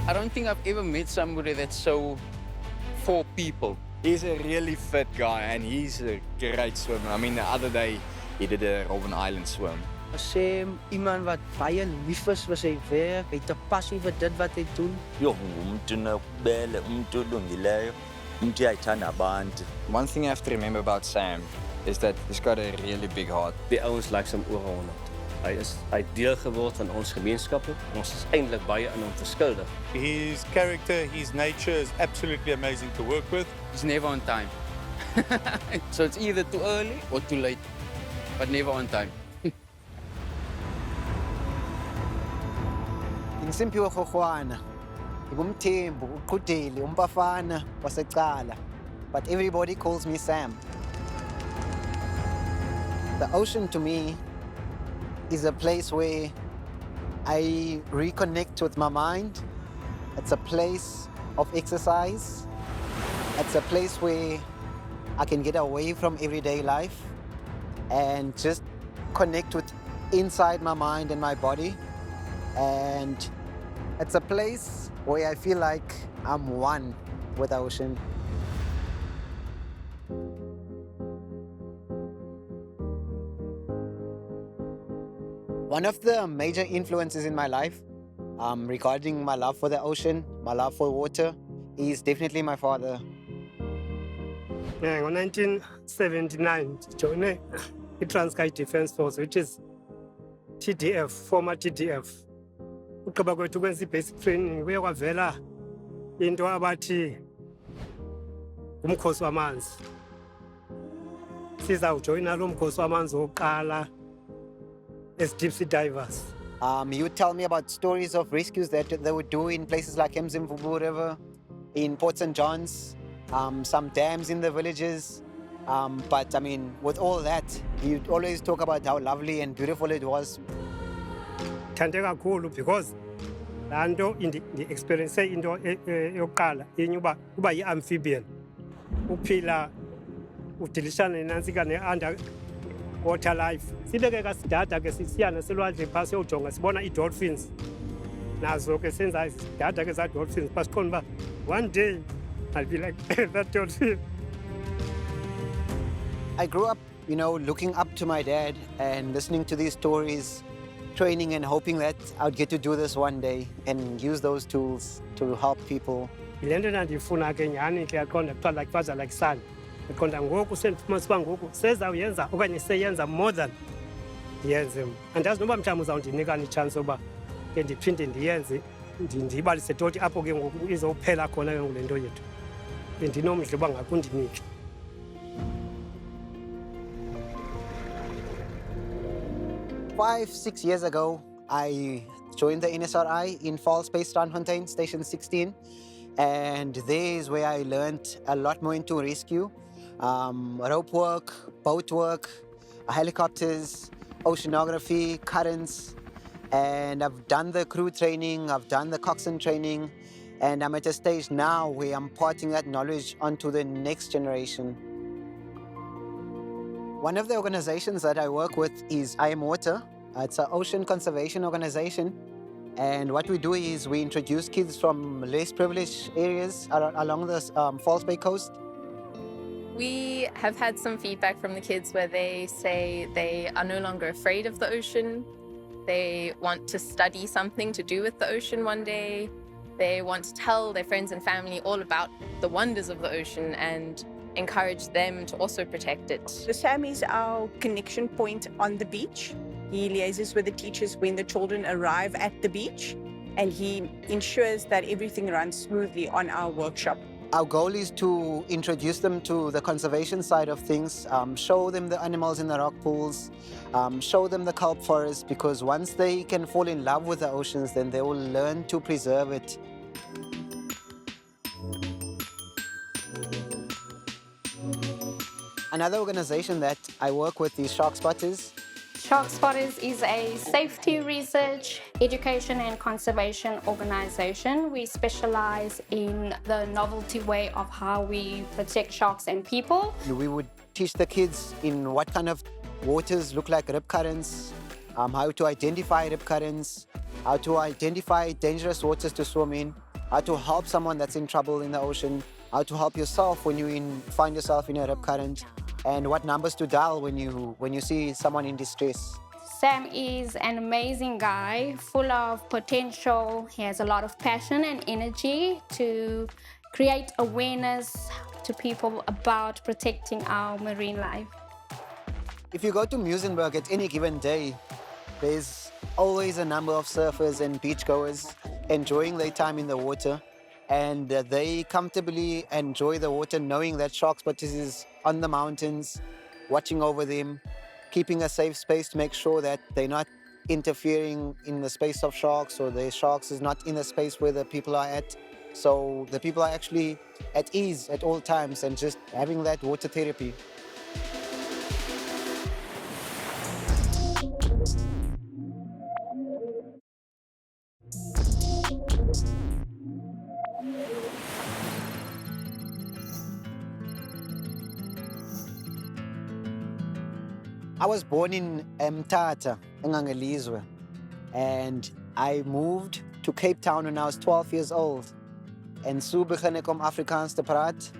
I don't think I've ever met somebody that's so for people. He's a really fit guy and he's a great swimmer. I mean, the other day he did a Robben Island swim. Sê iemand wat baie lief is vir sy werk, hy het 'n passie vir dit wat hy doen. Umuntu nokubele, umuntu olungileyo, umuntu uyayithanda abantu. One thing I have to remember about Sam is that he's got a really big heart. Die ouens lyk hom oor 100. Hy is deel geword van ons gemeenskappe. Ons is eintlik baie aan hom verskuldig. His character, his nature is absolutely amazing to work with. He's never on time. So it's either too early or too late, but never on time. Simphiwe Rorwana. Ngumthembu, uqhudeli, umpafana wasecala. But everybody calls me Sam. The ocean to me is a place where I reconnect with my mind. It's a place of exercise. It's a place where I can get away from everyday life and just connect with inside my mind and my body. And it's a place where I feel like I'm one with the ocean. One of the major influences in my life regarding my love for the ocean, my love for water, is definitely my father. In 1979, I joined the Transkei Defence Force, which is TDF, former TDF. Ugqiba kwethu kwenza basic training kuye kwavela into abathi umkhosi wamanzi. Sizawujoyina lo mkhosi wamanzi wokuqala as deep sea divers. You tell me about stories of rescues that they would do in places like Simphiwe River, in Port St. John's, some dams in the villages. But I mean, with all that, you always talk about how lovely and beautiful it was. Thande kakhulu because laa nto ndi-experience into yokuqala yenye uba yi-amphibian. Uphila udilishana nenantsika ne-underwater life. Sibe ke kasidada ke sisiyana selwandle phaa siyojonga sibona ii-dolphins. Nazo ke senza isidada ke zaa dolphins phaa siqonda uba one day I'll be like that dolphin. I grew up, looking up to my dad and listening to these stories, training and hoping that I'd get to do this one day and use those tools to help people. Yile nto ndandiyifuna ke nyhani ke yaqonda kuthiwa like father like son. Yaqonda ngoku sendifumanisa uba ngoku sezawuyenza okanye seyenza more than ndiyenze. Andazi noba mhlawumbi uzawundinikani itshansi yoba ke ndiphinde ndiyenze ndiyibalise toti apho ke ngoku izowuphela khona ke ngule nto yethu. Bendinomdla uba ngakundinike. Five, 6 years ago, I joined the NSRI in Falls Bay, Strandfontein, Station 16. And there is where I learned a lot more into rescue, rope work, boat work, helicopters, oceanography, currents. And I've done the crew training, I've done the coxswain training, and I'm at a stage now where I'm imparting that knowledge onto the next generation. One of the organizations that I work with is I Am Water. It's an ocean conservation organization. And what we do is we introduce kids from less privileged areas along the Falls Bay coast. We have had some feedback from the kids where they say they are no longer afraid of the ocean. They want to study something to do with the ocean one day. They want to tell their friends and family all about the wonders of the ocean and encourage them to also protect it. The Sam is our connection point on the beach. He liaises with the teachers when the children arrive at the beach, and he ensures that everything runs smoothly on our workshop. Our goal is to introduce them to the conservation side of things, show them the animals in the rock pools, show them the kelp forest, because once they can fall in love with the oceans, then they will learn to preserve it. Another organization that I work with is Shark Spotters. Shark Spotters is a safety research, education and conservation organization. We specialize in the novelty way of how we protect sharks and people. We would teach the kids in what kind of waters look like rip currents, how to identify rip currents, how to identify dangerous waters to swim in, how to help someone that's in trouble in the ocean, how to help yourself when you find yourself in a rip current, and what numbers to dial when you see someone in distress. Sam is an amazing guy, full of potential. He has a lot of passion and energy to create awareness to people about protecting our marine life. If you go to Muizenberg at any given day, there's always a number of surfers and beachgoers enjoying their time in the water, and they comfortably enjoy the water knowing that Shark Spotters is on the mountains, watching over them, keeping a safe space to make sure that they're not interfering in the space of sharks, or the sharks is not in the space where the people are at. So the people are actually at ease at all times and just having that water therapy. I was born in Mthatha, Ngangelizwe, and I moved to Cape Town when I was 12 years old. And so begin ek om Afrikaans te praat.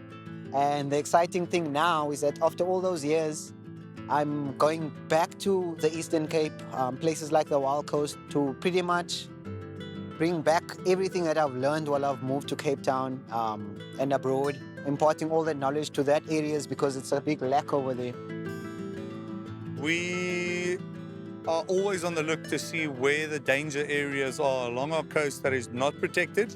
And the exciting thing now is that after all those years, I'm going back to the Eastern Cape, places like the Wild Coast, to pretty much bring back everything that I've learned while I've moved to Cape Town and abroad, imparting all that knowledge to that areas because it's a big lack over there. We are always on the look to see where the danger areas are along our coast that is not protected.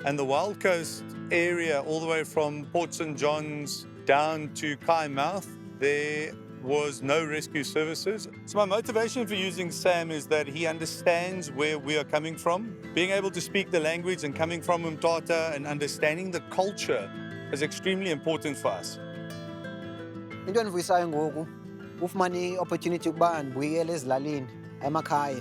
And the Wild Coast area, all the way from Port St. John's down to Kai Mouth, there was no rescue services. So my motivation for using Sam is that he understands where we are coming from. Being able to speak the language and coming from Mthatha and understanding the culture is extremely important for us. Into endivuyisayo ngoku ufumane i-opportunity ukuba ndibuyele ezilalini emakhaya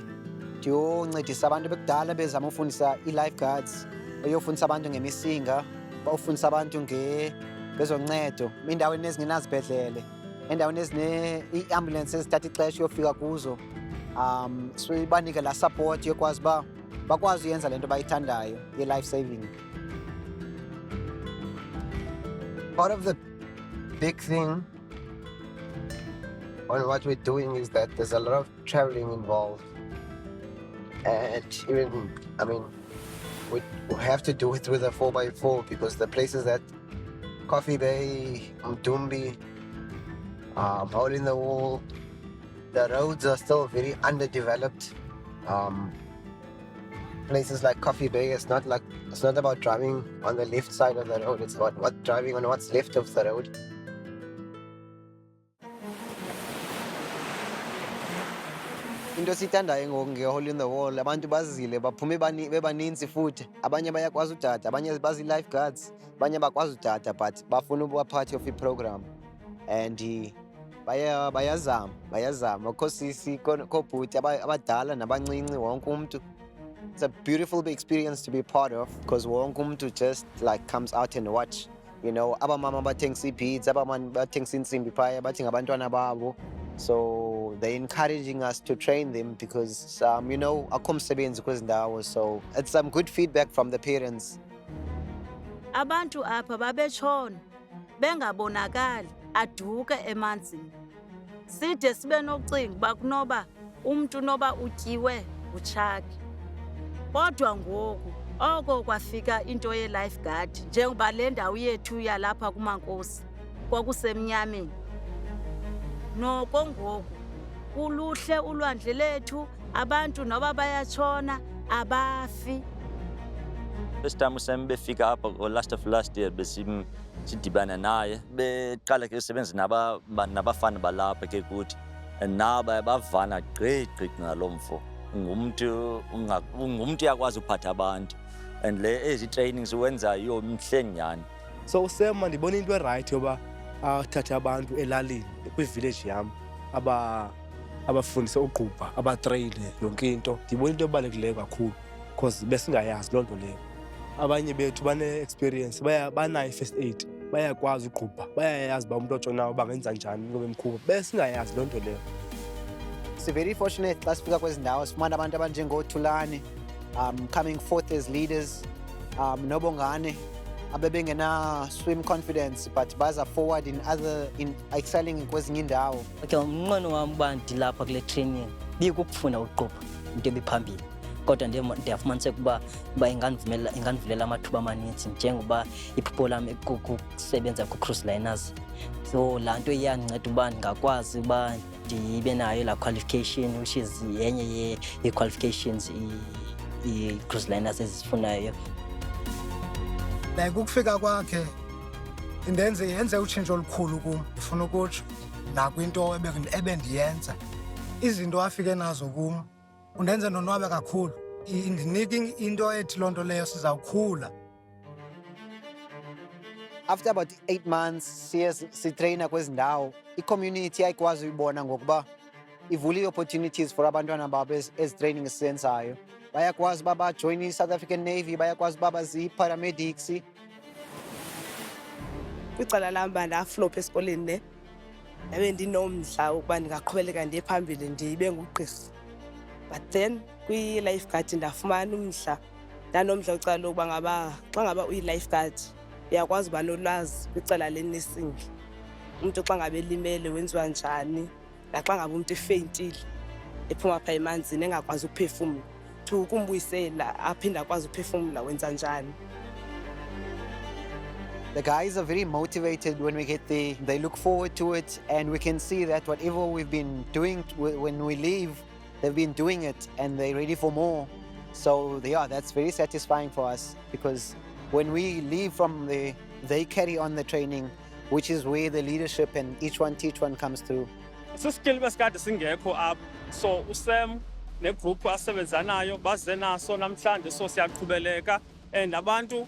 ndiyoncedisa abantu bekudala bezama ufundisa i-lifeguards, uyofundisa abantu ngemisinga, bawufundisa abantu ngezoncedo endaweni ezingenazibhedlele, endaweni ezine-iambulance ezithatha ixesha uyofika kuzo, sibanike la support yokwazi uba bakwazi uyenza le nto bayithandayo ye-life saving. Part of the big thing on what we're doing is that there's a lot of traveling involved. And even, I mean, we have to do it with a 4x4 because the places at Coffee Bay, Mtumbi, Hole in the Wall, the roads are still very underdeveloped. Places like Coffee Bay, it's not about driving on the left side of the road, it's about driving on what's left of the road. Into sithandayo ngoku nge-Hole in the Wall, abantu bazile baphume bebaninzi futhi, abanye bayakwazi udada, abanye bazi lifeguards, abanye bakwazi udada but bafuna ukuba part of i-program. And bayazama koosisi koobhuti abadala nabancinci wonke umntu. It's a beautiful experience to be part of because wonke umntu just like comes out and watch. You know, abamama bathengisa ii-beads, abamama bathengisa iintsimbi phaya, bathi ngabantwana babo. So they're encouraging us to train them because, you know, akho msebenzi kwezi ndawo. So it's some good feedback from the parents. Abantu apha babetshona bengabonakali aduke emanzini. Side sibe nocinga uba kunoba umntu noba utyiwe utshaki. Kodwa ngoku oko kwafika into ye-lifeguard njengoba le ndawo yethu yalapha kumaNkosi kwakusemnyameni. Noko ngoku kuluhle ulwandle lethu, abantu noba bayatshona abafi. First time uSam befika apha last year sidibana naye beqala ke usebenza nabafana balapha ke kuthi naba bavana gqiqi ngaloo mfo. Ngumntu yakwazi uphatha abantu and le ezi trainings wenzayo mhle nyani. So Sam mandibona into right yoba athathe abantu elalini kwi-village yam abafundise uqubha, abatreyine yonke into. Ndibona into ebalulekileyo kakhulu because besingayazi loo nto leyo. Abanye bethu bane-experience, banayo i-first aid, bayakwazi uqubha, bayayazi uba umntu otshonayo bangenza njani kube mkhulu. Besingayazi loo nto leyo. Very fortunate xa sifika kwezi ndawo sifumana abantu abanjengoothulane coming forth as leaders, nobongane abebengena-swim confidence but baza forward in excelling kwezinye indawo. Okay, umnqweno wam uba ndilapha kule training bikukufuna uqubha into ebiphambili, kodwa ndiyafumaniseka uba ingandivulela amathuba amaninzi njengoba iphupho lam kukusebenza ku-cruise liners. So laa nto iyandinceda uba ndingakwazi uba ndibe nayo laa qualification, which is yenye yee-qualifications i-cruise liners ezifunayo. Like ukufika kwakhe yenze utshintsho olukhulu kum, ndifuna ukutsho nakwinto ebendiyenza. Izinto afike nazo kum undenze ndonwabe kakhulu, indinika into ethi loo nto leyo sizawukhula. After about 8 months sitreyina kwezi ndawo, i-community ayikwazi uyibona ngokuba ivule ii-opportunities for abantwana babo ezi training sizenzayo. Bayakwazi uba bajoyine i-South African Navy, bayakwazi uba bazi-paramedics. Kwicala lam uba ndaflopha esikoleni ne, ndabe ndinomdla ukuba ndingaqhubeleka ndiye phambili ndibe ngugqirha. But then kwi-lifeguard ndafumana umdla, ndanomdla wecala lokuba xa ngaba uyi-lifeguard uyakwazi uba nolwazi kwicala le-nursing. Umntu xa ngabe elimele wenziwa njani, naxa ngabe umntu efeyintile ephuma phaa emanzini engakwazi ukuphefumla, to ukumbuyisela aphinde akwazi ukuphefumla wenza njani. The guys are very motivated when we get there. They look forward to it, and we can see that whatever we've been doing when we leave, they've been doing it and they're ready for more. So yeah, that's very satisfying for us, because when we leave from there, they carry on the training, which is where the leadership and each one teach one comes through. Siskill besikade singekho apha, so uSam negroup asebenzanayo baze naso namhlanje, so siyaqhubeleka. And abantu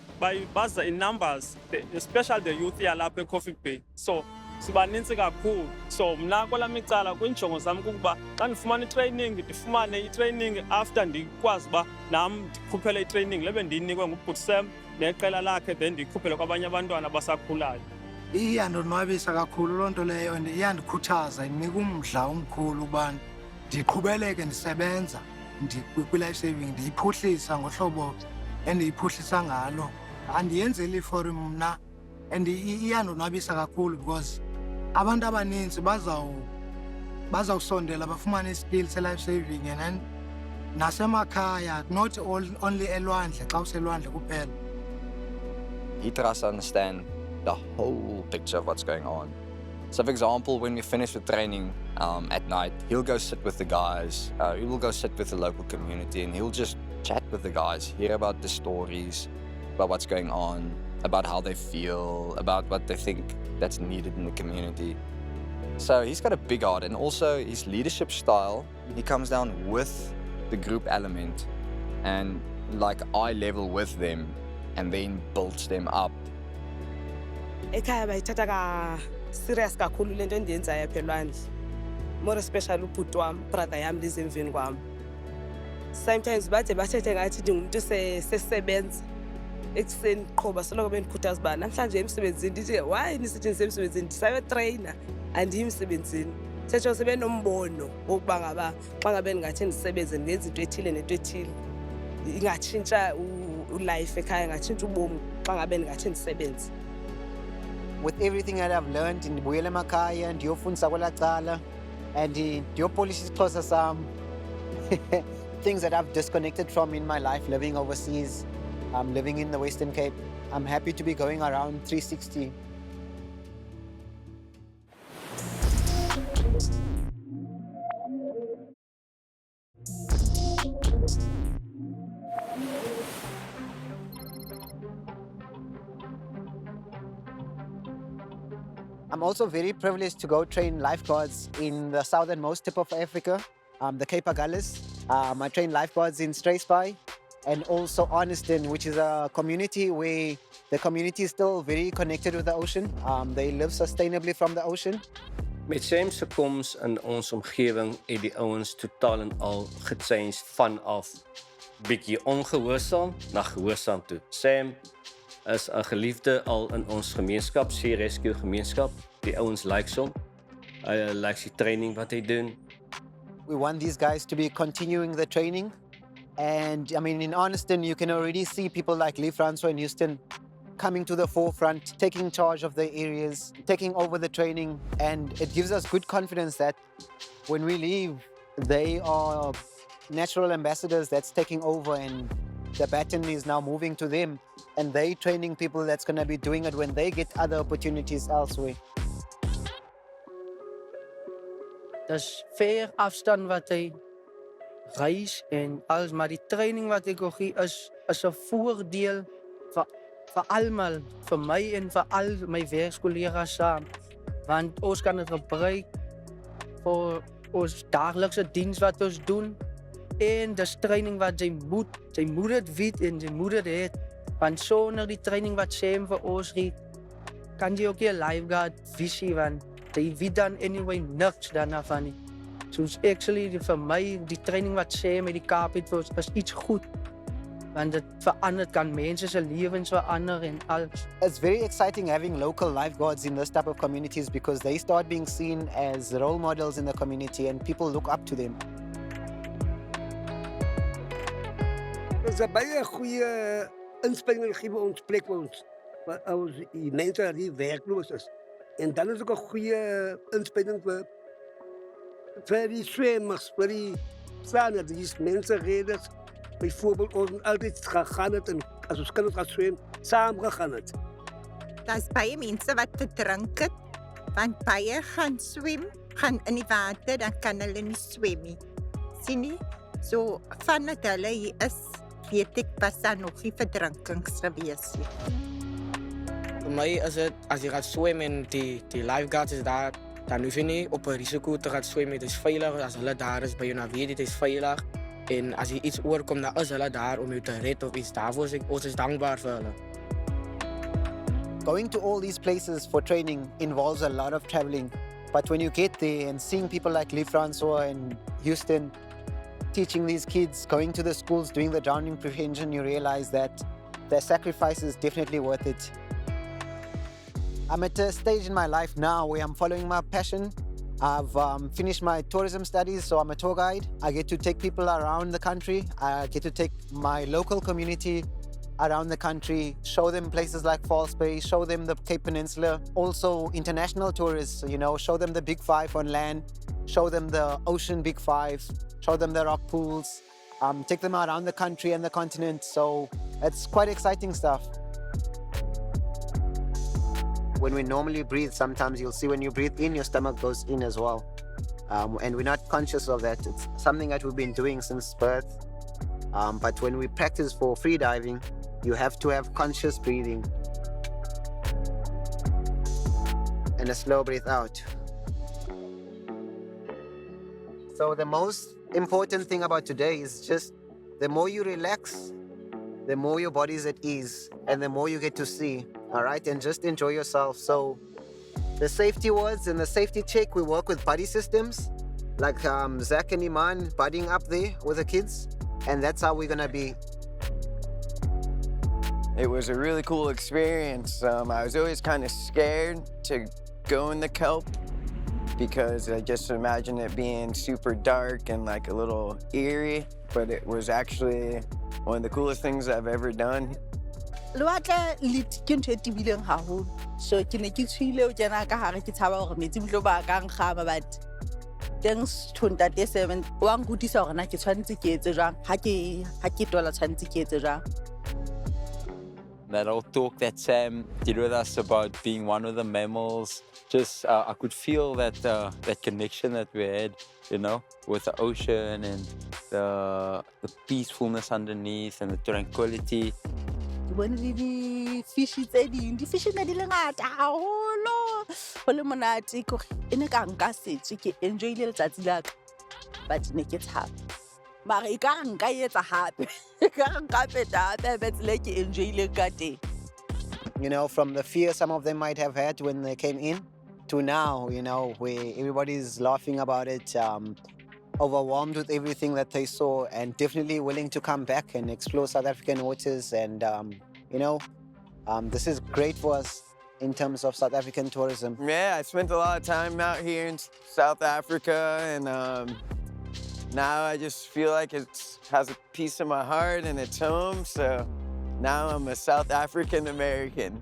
baza in numbers, especially the youth yalapha eCoffee Bay. So sibaninzi kakhulu. So mna kwelami icala kwinjongo zami kukuba xa ndifumana itraining, ndifumane itraining after ndikwazi uba nam ndikhuphele itraining lebe ndiyinikwe nguBhuti Sam neqela lakhe, then ndikhuphele kwabanye abantwana abasakhulayo. Iyandonwabisa kakhulu loo nto leyo, and iyandikhuthaza, indinika umdla omkhulu uba ndiqhubeleke ndisebenza kwi-life saving, ndiyiphuhlisa ngohlobo endiyiphuhlisa ngalo. Andiyenzeli for mna, and iyandonwabisa kakhulu because abantu abaninzi bazawusondela bafumane iskill se-life saving, and then nasemakhaya, not only elwandle xa uselwandle kuphela. He tries to understand the whole picture of what's going on. So for example, when we finish with training at night, he'll go sit with the guys, he will go sit with the local community, and he'll just chat with the guys, hear about the stories, about what's going on, about how they feel, about what they think that's needed in the community. So he's got a big heart, and also his leadership style, he comes down with the group element and like eye level with them, and then builds them up. Ekhaya bayithatha ka-serious kakhulu le nto endiyenzayo apha elwandle, more especially ubhuti wam, brother yam lize emveni kwam. Sometimes bade bathethe ngathi ndingumuntu sesebenza ekuseni qhoba, soloko bendikhuthaza uba namhlanje emsebenzini. Ndithi why nisithi ndisemsebenzini, ndisayotreyina andiyi emsebenzini. Setsho sebenombono wokuba ngaba xa ngabe ndingathi ndisebenze ndenza into ethile nento ethile, ingatshintsha ulife ekhaya, ingatshintsha ubomi xa ngabe ndingathi ndisebenze. With everything that I've learned, ndibuyela emakhaya ndiyofundisa kwelaa cala and ndiyopolisha isiXhosa sam. Things that I've disconnected from in my life living overseas, living in the Western Cape. I'm happy to be going around 360. I'm also very privileged to go train lifeguards in the southernmost tip of Africa, the Cape Agulhas. I train lifeguards in Struisbaai and also Arniston, which is a community where The community is still very connected with the ocean. They live sustainably from the ocean. Met Sam se koms in ons omgewing het die ouens totaal en al gechange vanaf bietjie ongehoorsaam na gehoorsaam toe. Sam is 'n geliefde al in ons gemeenskap, Sea Rescue gemeenskap. Die ouens like hom. Hy like die training wat hy doen. We want these guys to be continuing the training. And I mean, in Arniston, you can already see people like Lee Francois in Houston coming to the forefront, taking charge of the areas, taking over the training. And it gives us good confidence that when we leave, they are natural ambassadors that's taking over, and the baton is now moving to them. And they training people that's going to be doing it when they get other opportunities elsewhere. Dis ver afstand wat hy reis en alles, maar die training wat ek ook gee is 'n voordeel vir almal, vir my en vir al my werkskollegas saam. Want ons kan dit gebruik vir ons daaglikse diens wat ons doen. En dis training wat jy moet dit weet en jy moet dit hê. Want sonder die training wat Sam vir ons gee, kan jy ook nie 'n lifeguard visie, want jy weet dan anyway niks daarna van nie. So actually vir my, die training wat Sam met die Kaap het vir ons is iets goed. Want dit verandert, kan mense se lewens verander en alles. It's very exciting having local lifeguards in this type of communities because they start being seen as role models in the community and people look up to them. Dit is 'n baie goeie inspanning gee vir ons plek vir ons. Maar ons die mense wat hier werkloos is. En dan is ook 'n goeie inspanning vir die swemmers, vir die sane, die mense reders. Bijvoorbeeld ons altyd gegaan het en as ons kinders gaan swem, saam gegaan het. Daar's baie mense wat verdrink het, want baie gaan swem, gaan in die water, dan kan hulle nie swem nie. Sien nie? So vandat hulle hier is, weet ek was daar nog nie verdrinkings gewees nie. Vir my is dit, as jy gaan swem en die lifeguards is daar, dan hoef jy nie op 'n risiko te gaan swem. Dit is veilig, as hulle daar is by jou, dan weet jy dit is veilig. En as jy iets oorkom, dan is hulle daar om jou te red of iets. Daarvoor is ons is dankbaar vir hulle. Going to all these places for training involves a lot of traveling. But when you get there and seeing people like Lee Francois and Houston teaching these kids, going to the schools, doing the drowning prevention, you realize that their sacrifice is definitely worth it. I'm at a stage in my life now where I'm following my passion. I've finished my tourism studies, so I'm a tour guide. I get to take people around the country. I get to take my local community around the country, show them places like False Bay, show them the Cape Peninsula. Also international tourists, you know, show them the Big Five on land, show them the ocean Big Five, show them the rock pools, take them around the country and the continent. So it's quite exciting stuff. When we normally breathe, sometimes you'll see when you breathe in, your stomach goes in as well. And we're not conscious of that. It's something that we've been doing since birth. But when we practice for free diving, you have to have conscious breathing. And a slow breath out. So the most important thing about today is just the more you relax, the more your body's at ease and the more you get to see. All right, and just enjoy yourself. So the safety words and the safety check, we work with buddy systems, like Zach and Iman buddying up there with the kids, and that's how we're gonna be. It was a really cool experience. I was always kind of scared to go in the kelp because I just imagined it being super dark and like a little eerie, but it was actually one of the coolest things I've ever done. Lewatle le ke ntho e tibileng haholo. So ke ne ke tshwile o kena ka hare ke tshaba hore metsi botlo ba ka nkgama, but thanks to Ntate Seven wa nkutisa hore na ke tshwanetse ke etse jang ha ke tola tshwanetse ke etse jang. That old talk that Sam did with us about being one of the mammals, just I could feel that that connection that we had, you know, with the ocean and the peacefulness underneath and the tranquility. When the fish tse ding di fish ne di le ngata haholo go le monate go ene ka nka setse ke enjoy le letsatsi la ka, but ne ke tshaba mara e ka nka etsa hape ka nka peta hape but le ke enjoy le ka teng. you know, from the fear some of them might have had when they came in to now, you know, where everybody's laughing about it, overwhelmed with everything that they saw, and definitely willing to come back and explore South African waters. And, you know, this is great for us in terms of South African tourism. Yeah, I spent a lot of time out here in South Africa, and now I just feel like it has a piece of my heart and it's home. So now I'm a South African American.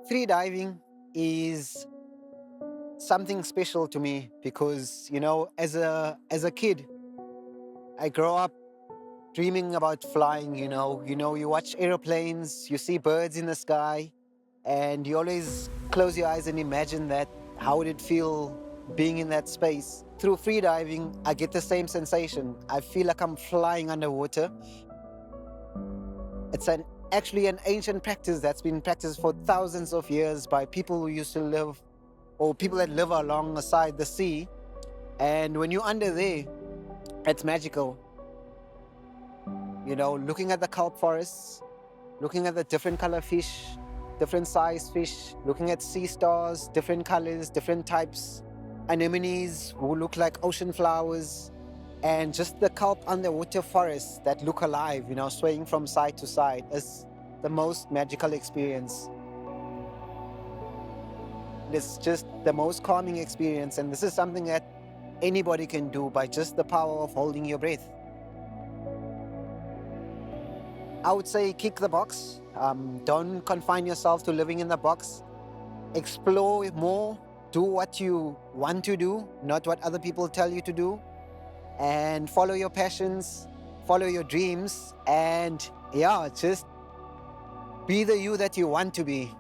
Free diving is something special to me because, you know, as a kid, I grew up dreaming about flying. You know, you watch airplanes, you see birds in the sky, and you always close your eyes and imagine that, how would it feel being in that space? Through free diving, I get the same sensation. I feel like I'm flying underwater. It's actually an ancient practice that's been practiced for thousands of years by people who used to live, or people that live alongside the sea. And when you're under there, it's magical. You know, looking at the kelp forests, looking at the different color fish, different size fish, looking at sea stars, different colors, different types, anemones who look like ocean flowers, and just the kelp underwater forests that look alive, you know, swaying from side to side, is the most magical experience. It's just the most calming experience, and this is something that anybody can do by just the power of holding your breath. I would say kick the box. Don't confine yourself to living in the box. Explore more. Do what you want to do, not what other people tell you to do. And follow your passions, follow your dreams, and yeah, just be the you that you want to be.